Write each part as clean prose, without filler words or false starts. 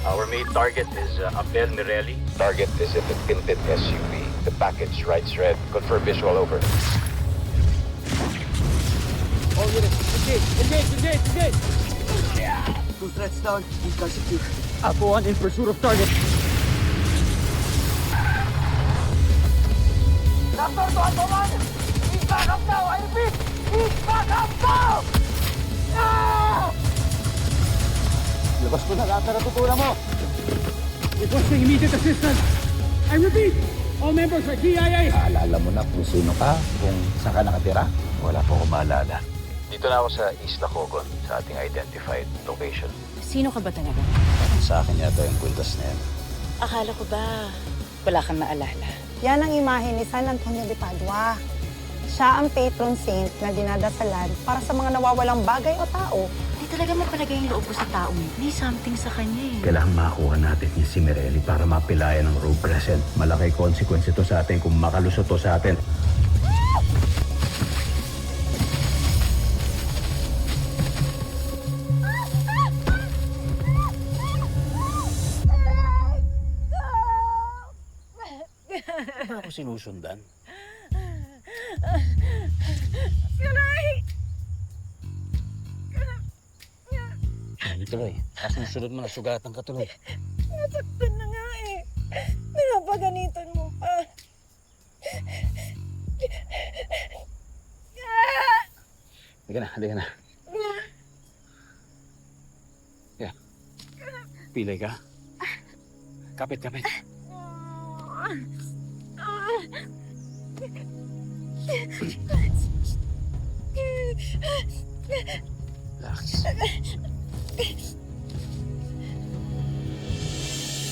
Our main target is Abel Mirelli. Target is in the tinted SUV. The package writes red. Confirm visual over. All units, engage! Two threats down, these guys secure. Alpha 1 in pursuit of target. Doctor to Alpha 1! He's back up now! I repeat! He's back up now! Ah! Labas mo na lahat na natutunan mo! Requesting immediate assistance! I repeat! All members are DIA! Naalala mo na kung sino ka, kung saan ka nakatira? Wala po akong maalala. Dito na ako sa Isla Cogon, sa ating identified location. Sino ka ba talaga? Sa akin yata yung kwintas na yan. Akala ko ba wala kang maalala? Yan ang imahe ni San Antonio de Padua. Siya ang patron saint na dinadasalan para sa mga nawawalang bagay o tao. Hindi talaga mapalagay yung loob ko sa taong yun. May something sa kanya eh. Kailangan makakuha natin ni si Mirelli para mapilayan ng road present. Malaki consequence ito sa atin kung makalusot to sa atin. Ano ako sinusundan? Tuloy. Susunod mo na sugatan ka tuloy. Nasaktan na nga eh. Pinapaganitan mo pa. Halika na. Yeah. Pilay ka. Kapit. Relax.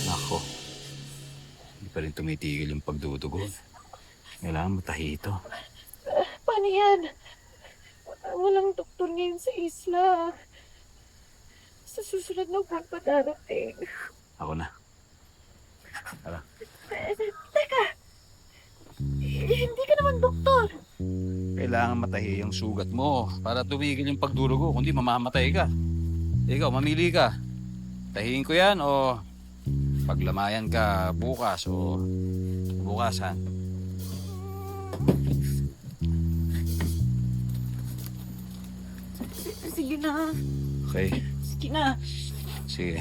Nako. Hindi pa rin tumitigil yung pagdudugo. Kailangan matahi ito. Paano yan? Walang doktor ngayon sa isla. Sa susunod na buwan pa darating. Ako na. Tara. Teka! Hindi ka naman doktor. Kailangan matahi yung sugat mo para tumigil yung pagdurugo. Kundi mamamatay ka. Ikaw, mamili ka. Tahiin ko yan o paglamayan ka bukas o bukasan. Sige na. Okay. Sige na. Sige.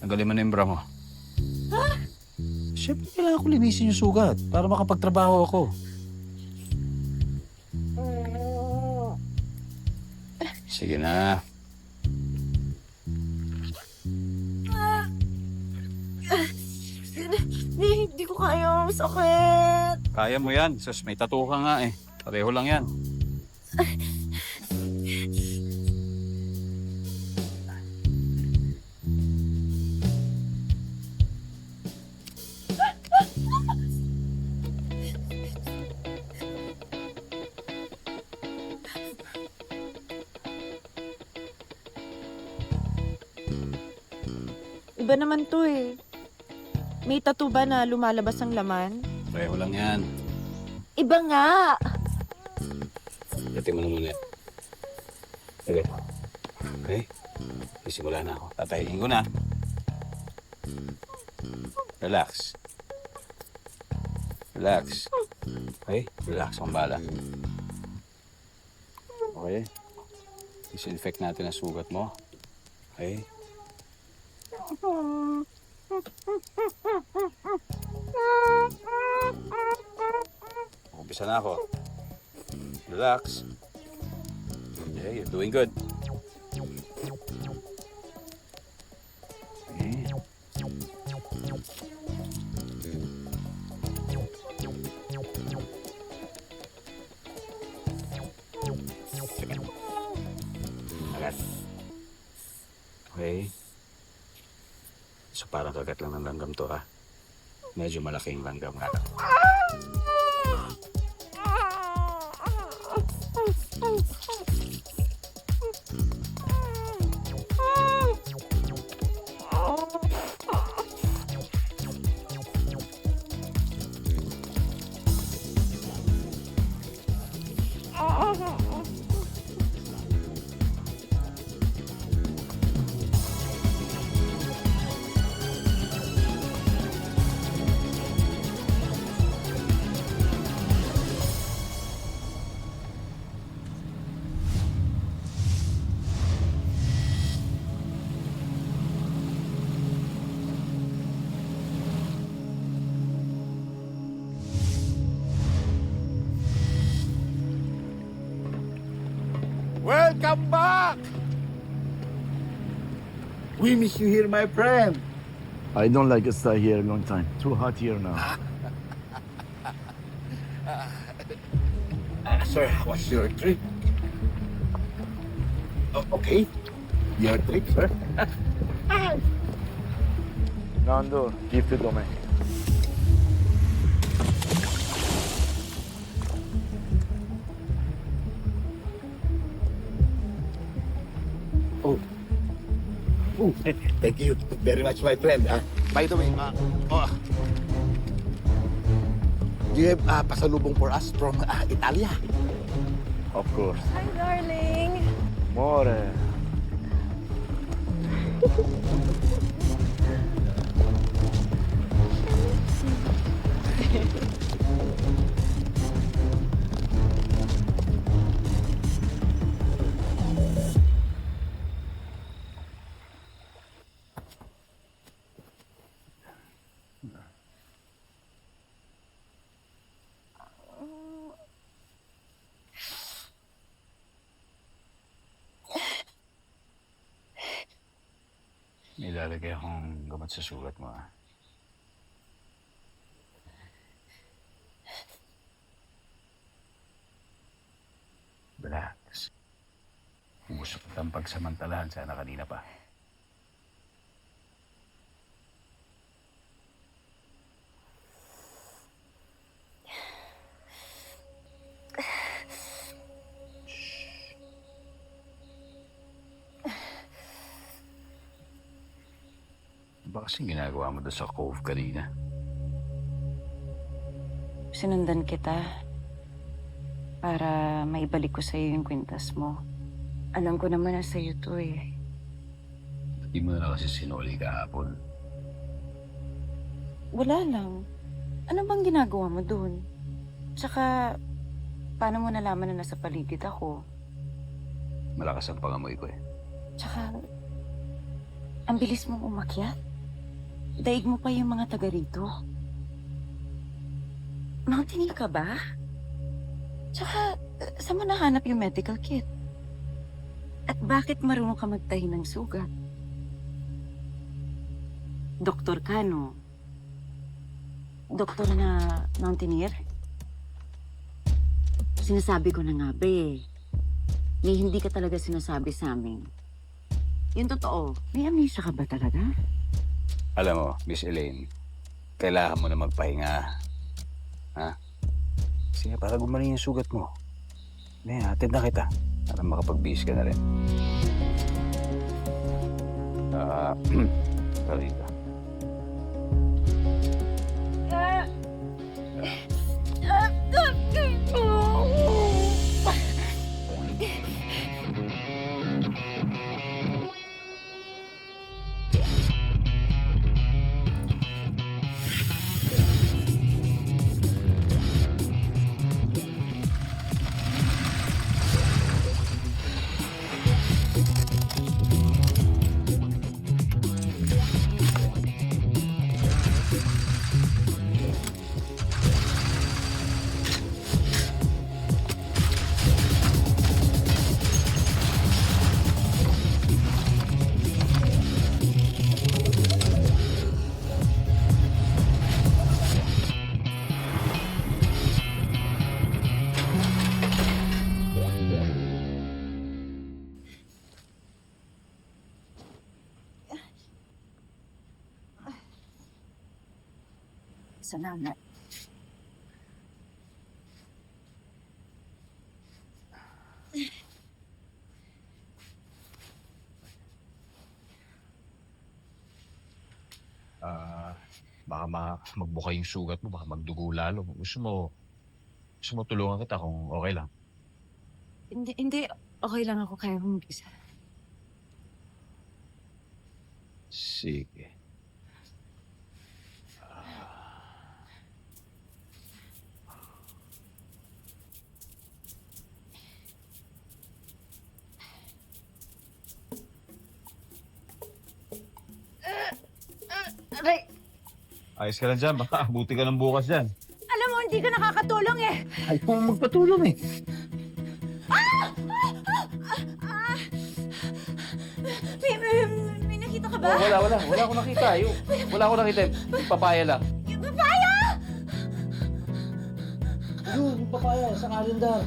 Tanggalin mo na yung bra mo. Ha? Siyempre, kailangan ko linisin yung sugat para makapagtrabaho ako. Sige na. Hindi ko kaya. Masakit. Kaya mo yan. Sus, may tattoo ka nga eh. Pareho lang yan. Iba naman to eh. May tattoo ba na lumalabas ang laman? Pareho lang yan. Iba nga! Gatin mo na muna yan. Sige. Okay? Isimula na ako. Tatahiin ko na. Relax. Okay? Relax ang bala. Okay? Disinfect natin ang sugat mo. Okay? Umpisa na ako. Relax. Okay, you're doing good. Okay. Agad. Okay. So parang kagat lang ng langgam to ha. Medyo malaking langgam nga lang. Welcome back! We miss you here, my friend. I don't like to stay here a long time. Too hot here now. Sir, how was your trip? Okay. Your trip, sir? Nando, give it to me. Oh. Oh, thank you very much, my friend. By the way, do you have pasalubong for us from Italia? Of course. Hi, darling. More. May lalagay akong gamot sa sugat mo, ah. Relax. Kung gusto kitang pagsamantalahan, sana kanina pa. Ba kasing ginagawa mo doon sa cove kanina? Sinundan kita para maibalik ko sa'yo yung kwintas mo. Alam ko naman na sa'yo to eh. Hindi mo na kasi sinuli kahapon. Wala lang. Ano bang ginagawa mo doon? Tsaka, paano mo nalaman na nasa paligid ako? Malakas ang pangamoy ko eh. Tsaka, ang bilis mong umakyat. Daig mo pa yung mga taga rito. Mountaineer ka ba? Tsaka, saan mo nahanap yung medical kit? At bakit marunong ka magtahi ng sugat? Doktor ka, no? Doktor na mountaineer? Sinasabi ko na nga, be. May hindi ka talaga sinasabi sa amin. Yung totoo, may amnesia ka ba talaga? Alam mo, Miss Elaine, kailangan mo na magpahinga. Ha? Sige, para gumaling yung sugat mo. Hindi, hatid na kita. Para makapagbihis ka na rin. Rita. Salamat. Baka magbuka yung sugat mo, baka magdugo lalo. Gusto mo tulungan kita kung okay lang. Hindi. Okay lang ako, kaya humipisa. Sige. Aray! Ayos ka lang dyan, baka abuti ka ng bukas dyan. Alam mo, hindi ka nakakatulong eh! Ay, kung magpatulong eh. Ah! nakakita ka ba? Oh, wala. Wala akong nakita. Wala akong nakita. Yung papaya lang. Yung papaya! Yung papaya sa kalendar.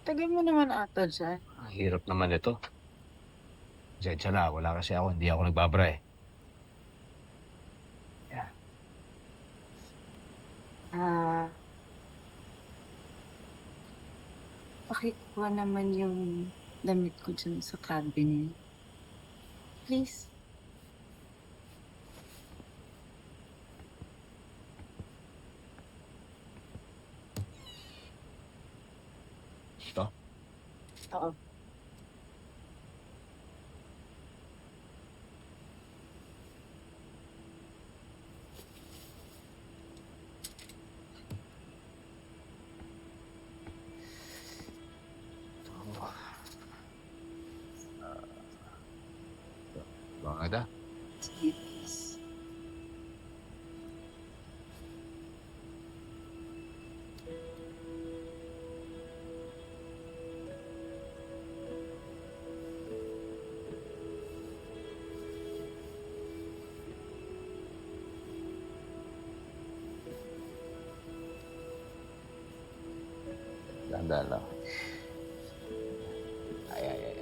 Tagal mo naman ata dyan. Ang hirap naman ito. Sensya na, wala kasi ako. Hindi ako nagbabra eh. Pakikuha naman yung damit ko dyan sa cabin. Please. Ito? Oo. Bangada. Sige, please. Ganda lang. Ay.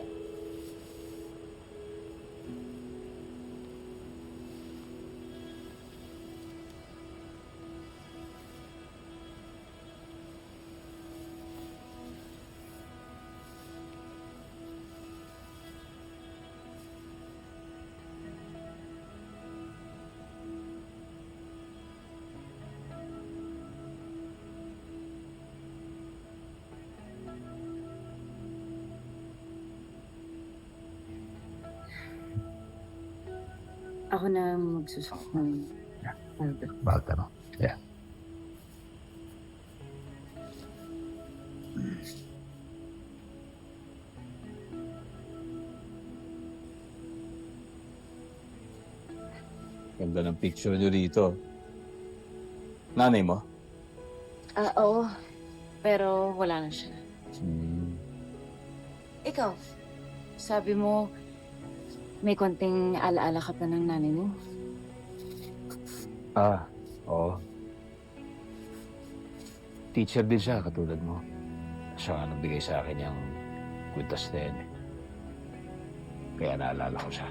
Ako na magsusuot ng palda. Balta no? Yeah. Ganda ng picture nyo dito. Nanay mo? Oo. Pero wala na siya. Ikaw, sabi mo, may konting alaala ka pa ng nanay mo. Oo. Teacher din siya, katulad mo. Siya nga nagbigay sa akin yung kwintas na yan. Kaya naalala ko siya.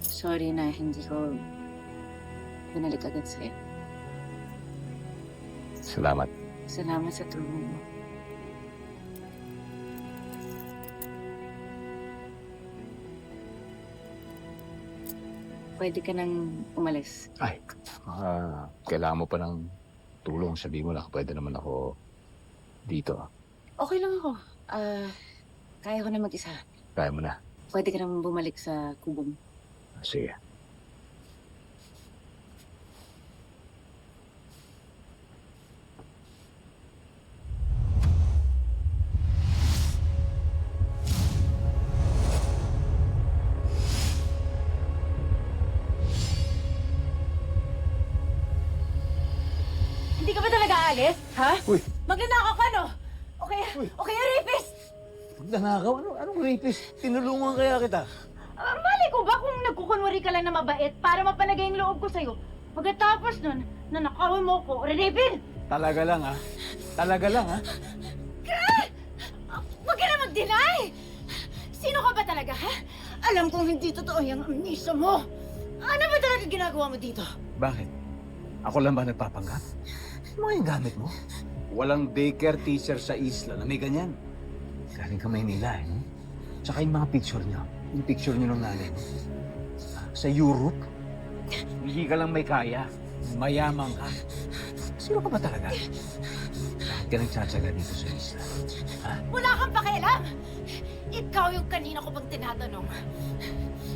Sorry na hindi ko binalik agad sa'yo. Salamat. Salamat sa tulong mo. Pwede ka nang umalis. Ay, kailangan mo pa ng tulong. Sabi mo lang, pwede naman ako dito. Okay lang ako. Kaya ko na mag-isa. Kaya mo na. Pwede ka nang bumalik sa kubo mo. Sige. Hindi ka ba talaga aalis? Ha? Uy! Magnanakaw ka, no? Okay, rapist! Magnanakaw? Anong rapist? Tinulungan kaya kita. Mali ko ba kung nagkukunwari ka lang na mabait para mapanagay yung loob ko sa'yo? Pagkatapos nun, nanakawin mo ko, rapist! Talaga lang, ha? Talaga lang, ha? Huwag ka na mag-deny! Sino ka ba talaga, ha? Alam kong hindi totoo yung amnesia mo. Ano ba talaga ginagawa mo dito? Bakit? Ako lang ba nagpapanggap? Ano yung gamit mo? Walang daycare teacher sa isla na may ganyan. Galing ka Maynila, eh, no? Tsaka yung mga picture niyo. Yung picture niyo ng nanay mo. Sa Europe. Hindi ka lang may kaya. Mayaman ka. Sino ka ba talaga? Bakit ka nagtsatsaga dito sa isla? Ha? Wala kang pakialam! Ikaw yung kanina ko pang tinatanong.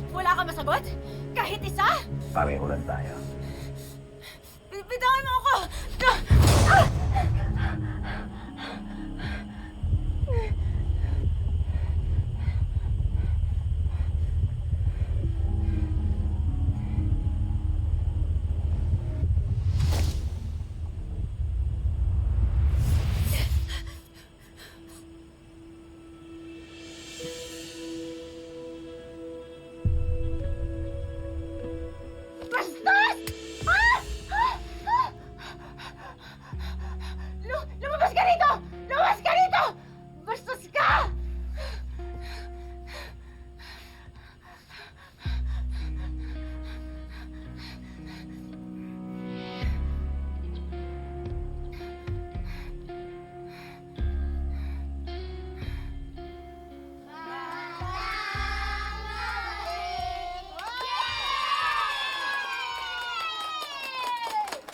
Wala ka masagot? Kahit isa? Pareho lang tayo. Bitawan mo ako! Lumabas ka rito! Lumabas ka rito! Bastos ka!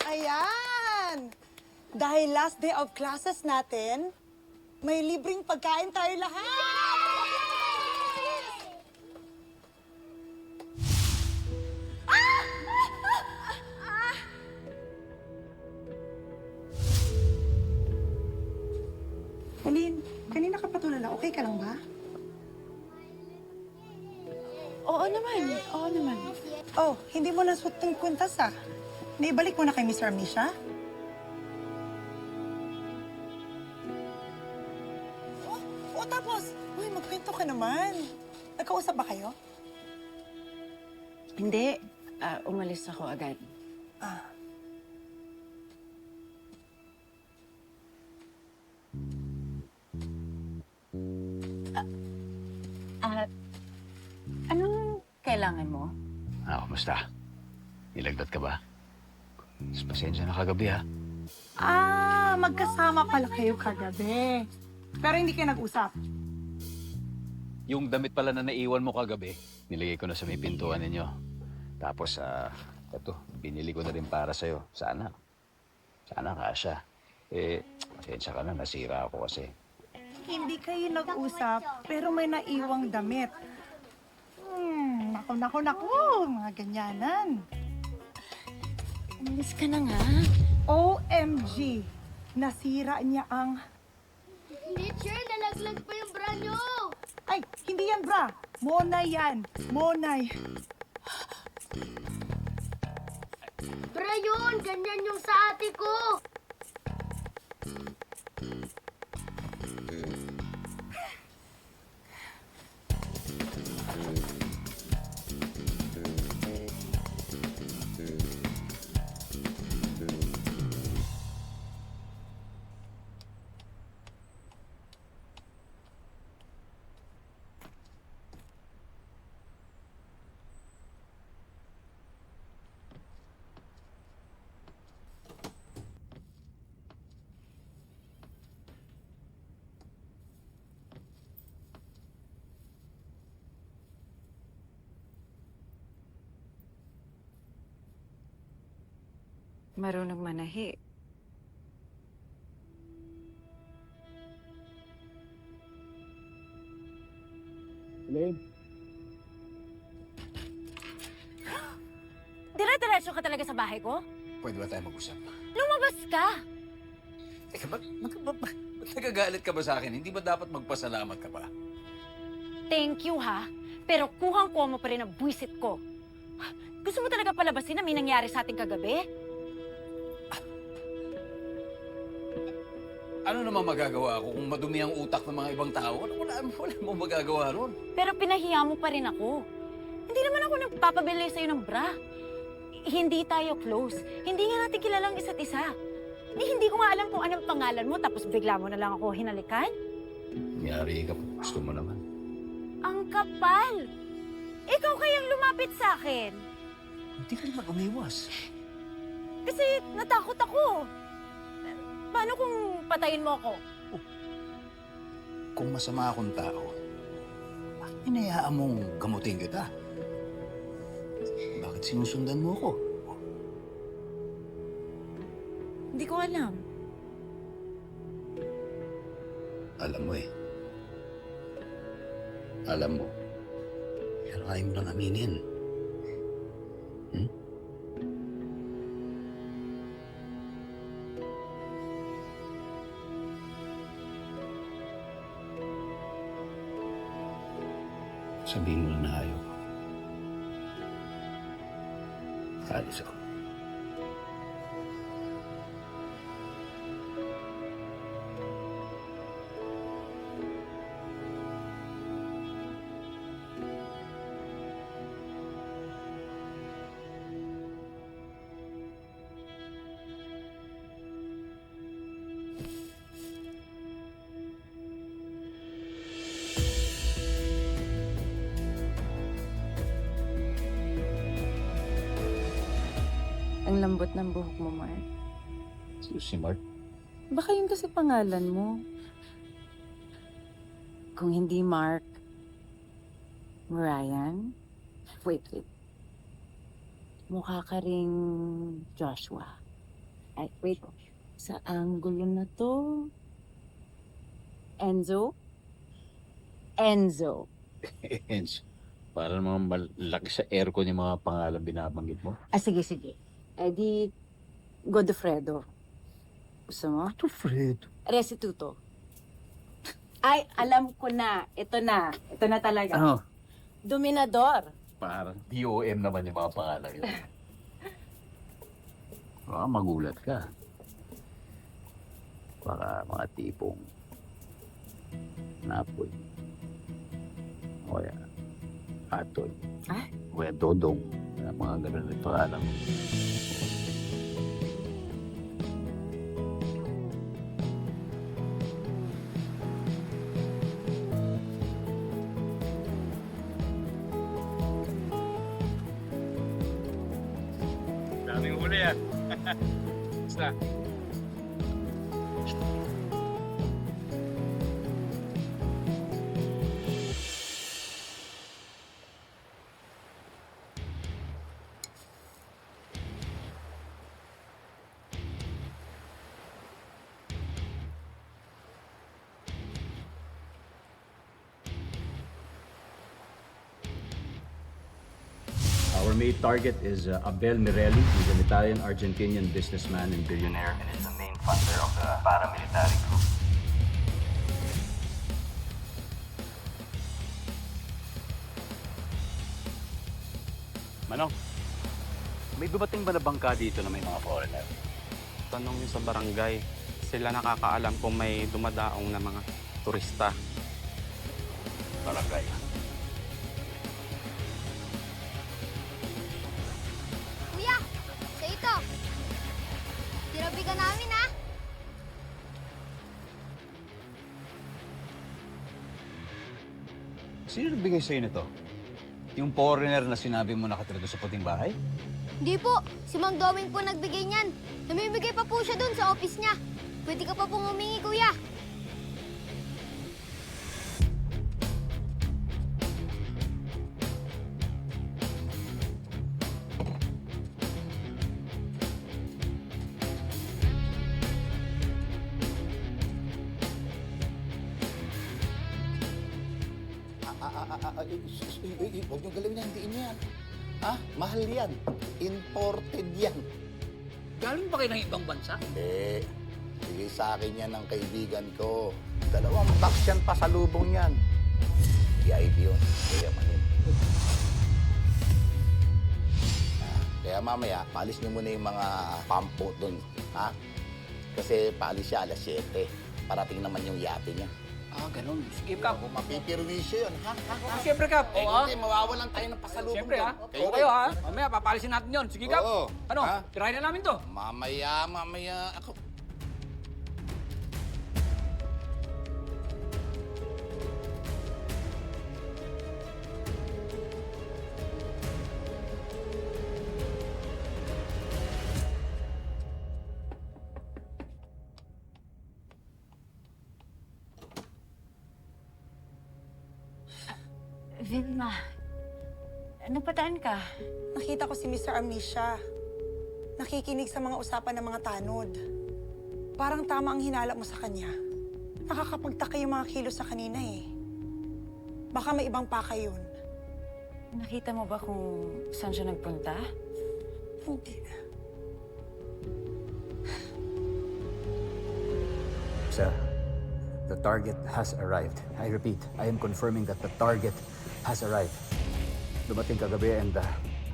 Ayan! Dahil last day of classes natin, may libreng pagkain tayo lahat! Pauline, kanina ka pa tulala. Okay ka lang ba? Oo naman, oo naman. Oh, hindi mo nasuot ng kwintas ah. Naibalik mo na kay Mr. Amisha? Oh, tapos, uy, magkwento ka naman. Nagkausap ba kayo? Hindi, umalis ako agad. Ah. Anong kailangan mo? Kumusta? Nilagdat ka ba? Pasensya na kagabi, ha? Magkasama pala kayo kagabi. Pero hindi kayo nag-usap. Yung damit pala na naiwan mo kagabi, nilagay ko na sa may pintuan ninyo. Tapos, eto, binili ko na rin para sa'yo. Sana kasya. Pasensya ka na, nasira ako kasi. Hindi kayo nag-usap, pero may naiwang damit. Naku, mga ganyanan. Umalis ka na nga. OMG! Nasira niya ang... Teacher, nalaglag pa yung bra nyo! Ay, hindi yan bra! Monay yan! Monay! Bra yun! Ganyan yung sa ate ko! Marunong manahi. Elaine? Dire-diretso ka talaga sa bahay ko? Pwede ba tayo mag-usap? Lumabas ka! Teka, ba't nagagalit ka ba sa akin? Hindi ba dapat magpasalamat ka pa? Thank you, ha? Pero kuhang-kuha mo pa rin ang buwisit ko. Gusto mo talaga palabasin na may nangyari sa ating kagabi? Ano naman magagawa ko kung madumi ang utak ng mga ibang tao? Wala mo magagawa ron. Pero pinahiya mo pa rin ako. Hindi naman ako nagpapabili sa'yo ng bra. Hindi tayo close. Hindi nga natin kilalang isa't isa. Hindi ko nga alam kung anong pangalan mo tapos bigla mo na lang ako hinalikan. Yari ka, gusto mo naman. Ang kapal! Ikaw kayang lumapit sa akin. Hindi ka naman umiwas. Kasi natakot ako. Paano kung patayin mo ako? Kung masama akong tao, bakit hinayaan mong gamutin kita? Bakit sinusundan mo ako? Hindi ko alam. Alam mo eh. Alam mo. Pero Ayaw mo lang aminin. Hmm? Sabihin mo lang na ayaw ko. Alis ako. Ang lambot ng buhok mo, Mark. Si Mark? Baka yun kasi pangalan mo. Kung hindi Mark, Ryan? Wait. Mukha ka ring Joshua. Ay, wait. Sa angulo na to. Enzo? Enzo. Para naman malaki sa aircon yung mga pangalan binabanggit mo. Ah, sige. Eh di, Godofredo. Gusto mo? Godofredo? Restituto. Ay, alam ko na. Ito na. Ito na talaga. Ano? Dominador. Parang DOM naman yung mga pangalan yun. Baka magulat ka. Baka mga tipong Napoy. O kaya Atoy. Ah? O kaya Dodong. Mga ganun yung pangalan mo. Daming huli yan. Basta. Our main target is Abel Mirelli. He's an Italian-Argentinian businessman and billionaire and is the main funder of the paramilitary group. Manong, may dumating ba na bangka dito na may mga foreigner? Tanong nyo sa barangay. Sila nakakaalam kung may dumadaong na mga turista. Barangay. Kuya, sa ito. Tirabi ka namin, ha? Sino nagbigay sa'yo nito? Yung foreigner na sinabi mo nakatira doon sa puting bahay? Hindi po. Si Mang Doming po nagbigay niyan. Namimigay pa po siya dun sa office niya. Pwede ka pa pong humingi, kuya. Huwag niyong galawin yan, hindi yan. Mahal yan. Imported yan. Galing ba kayo ng ibang bansa? Hindi. Sige sa akin yan ng kaibigan ko. 2 box yan pasalubong yan. VIP yun. Kaya manin. Kaya mamaya, palis niyo muna yung mga pampo dun. Ha? Kasi palis siya alas 7. Parating naman yung yate niya. Ganun. Sige, Kap. Kung mapipirwisyo yun, ha? Siyempre, Kap. Hindi, mawawalan tayo ng pasalubong. Siyempre, ha? doon. Kayo, ha? Mamaya, papalisin natin yun. Sige, Kap. Oo. Ano? Ha? Tirahin na namin to. Mamaya. Ako. Vilma, napadaan ka? Nakita ko si Mr. Amnesia. Nakikinig sa mga usapan ng mga tanod. Parang tama ang hinala mo sa kanya. Nakakapagtaka yung mga kilos sa kanina eh. Baka may ibang paka yun. Nakita mo ba kung saan siya nagpunta? Hindi. Sir, the target has arrived. I repeat, I am confirming that the target has arrived. Dumating kagabi and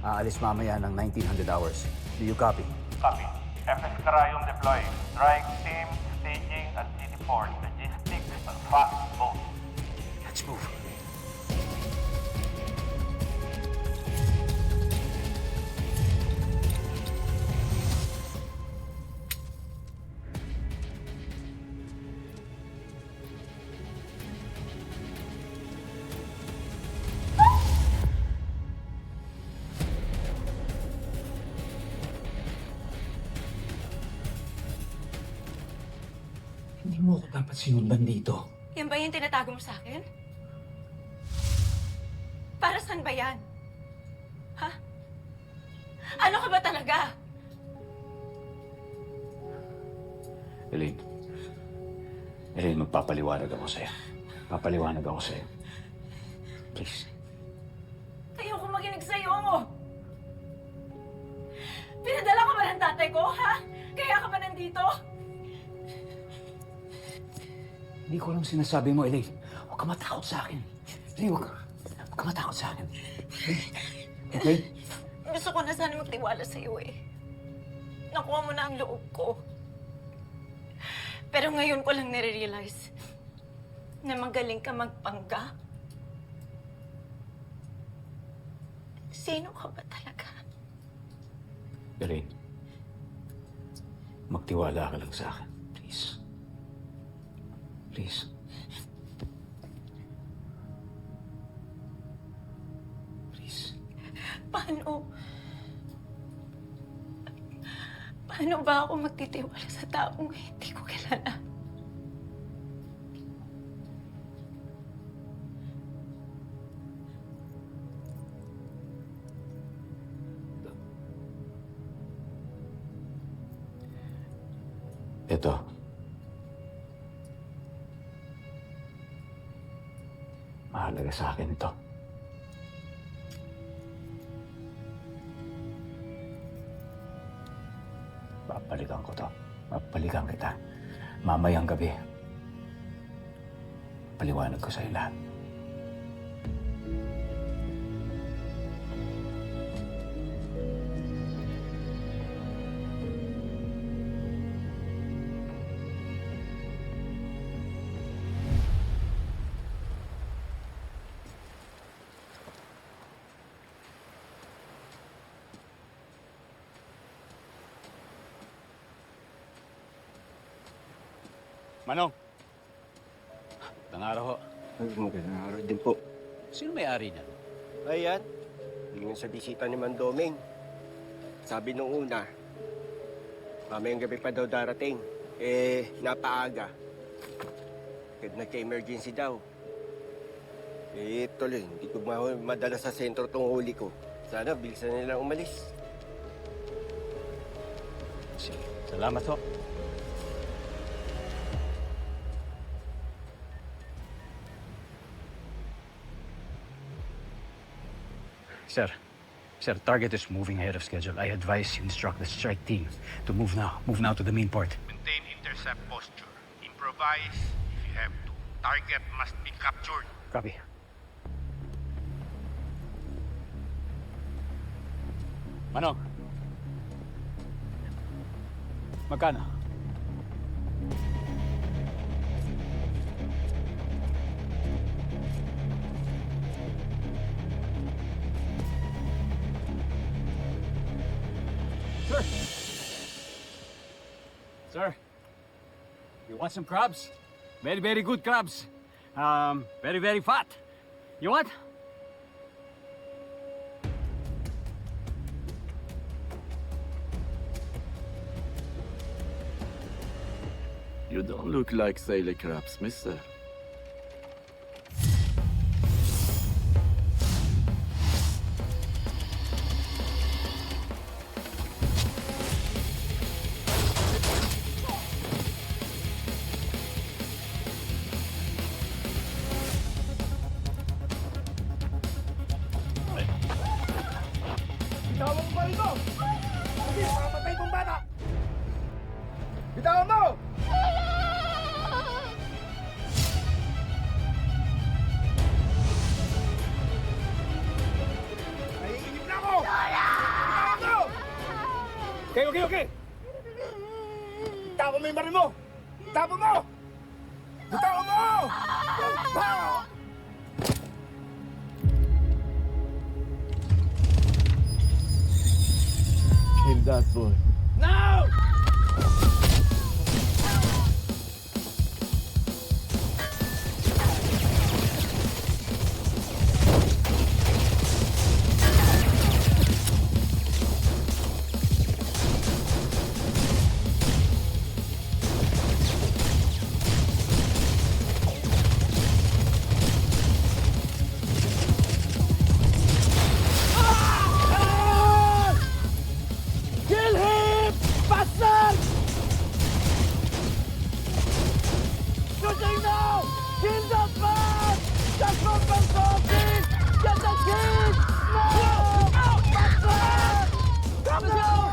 aalis mamaya ng 1900 hours. Do you copy? Copy. FS Karayom deploy. Strike team, staging at City Port. Logistics, fast boat. Let's move. Hindi mo ako dapat sinundan dito. Yan ba yung tinatago mo sa akin? Para saan ba yan? Ha? Ano ka ba talaga? Elaine. Elaine, magpapaliwanag ako sa'yo. Papaliwanag ako sa'yo. Please. Ayoko makinig sa'yo. Pinadala ka ba ng tatay ko, ha? Kaya ka ba nandito? Hindi ko lang sinasabi mo, Elaine. Huwag ka matakot sa akin. Elaine, huwag ka matakot sa akin. Elaine? Gusto ko na sana magtiwala sa'yo eh. Nakuha mo na ang loob ko. Pero ngayon ko lang nare-realize na magaling ka magpangga. Sino ka ba talaga? Elaine, magtiwala ka lang sa akin. Please. Please. Please. Paano? Paano ba ako magtitiwala sa taong hindi ko kilala? Ito. Mahalaga sa akin ito. Papalikan ko to. Papalikan kita. Mamayang gabi. Paliwanag ko sa'yo lahat. Manong. Magandang araw ho. Magandang araw din po. Sino may-ari niyan? Ayan, yung sa bisita ni Mandoming. Sabi nung una, mamayang gabi pa daw darating. Napaaga. Nagka-emergency daw. Tuloy, hindi ko madala sa sentro tong huli ko. Sana bilisan nilang umalis. Sige, salamat ho. Sir, target is moving ahead of schedule. I advise you instruct the strike team to move now to the main port. Maintain intercept posture. Improvise if you have to. Target must be captured. Copy. Manong. Magkano? Sir, you want some crabs? Very, very good crabs. Very, very fat. You want? You don't look like sailor crabs, mister. Bitawan mo pa rin mo! Hindi, makamatay kong bata! Bitawan mo! Naiinip na ako! Bitawan mo! Okay. Bitawan mo yung baril mo! Bitawan mo! Bitawan mo! Kill that boy. Now! Kill him! Bastard! Shooting now! Kill that man! That's not my talking! Get the kid! No! Bastard! Come down!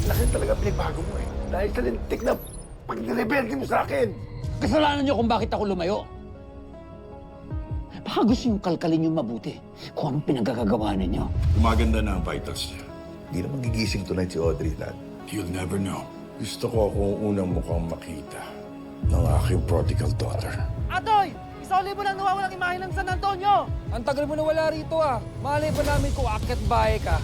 Laki talaga pinagbago mo eh. Dahil sa lintik na pag-rebelde mo sa akin. Kasalanan niyo kung bakit ako lumayo. Baka gusto niyong kalkalin yung mabuti kung anong pinagkakagawa ninyo. Gumaganda na ang vitals niya. Hindi naman gigising tonight si Audrey, lad. You'll never know. Gusto ko akong unang mukhang makita ng aking prodigal daughter. Atoy! Isang libo lang nawawalang imahe ng San Antonio! Ang tagal mo na wala rito ah. Malay pa namin kung akit bahay ka.